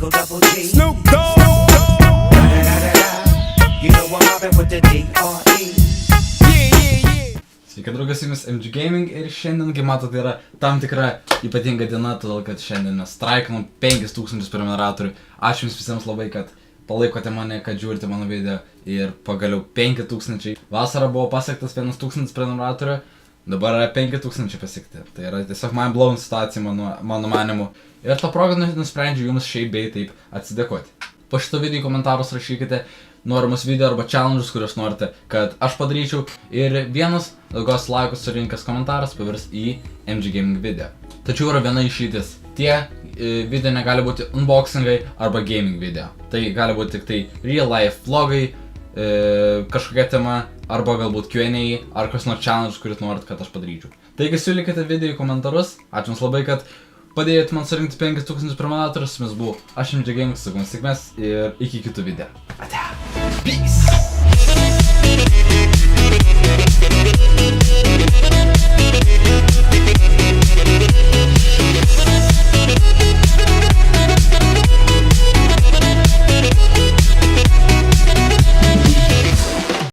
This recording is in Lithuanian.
Eagle Double G. Snoop Dogg. You know I'm mobbing with the D.R.E. Sveiki draugas, su jumis MG Gaming ir šiandien, kaip matote, yra tam tikra ypatinga diena, todėl kad šiandien mes straikinom 5000 prenumeratorių. Ačiū jums visiems labai, kad palaikote mane, kad žiūrite mano video ir pagaliau 5000. Vasarą buvo pasiektas 1000 prenumeratorių, dabar yra 5000 pasiekti. Tai yra tiesiog mind blown situacija mano manimu. Ir tą progą nusprendžiu jums šiaip bei taip atsidėkoti. Po šito video į komentarus rašykite norimus video arba challenges, kuriuos norite, kad aš padaryčiau. Ir vienas ilgos laikus surinkęs komentaras pavirs į MG Gaming video. Tačiau yra viena išeitis. Tie video negali būti unboxingai arba gaming video. Tai gali būti tik tai real life vlogai, kažkokia tema, arba galbūt Q&A, ar kas nors challenge, kuris norit, kad aš padaryčiau. Taigi siūlykite video į komentarus. Ačiū jums labai, kad padėjote man surinkti 5000 prenumeratorius. Mes buvau aš MG Gaming, sakau sėkmės ir iki kitų video. Ate. Peace!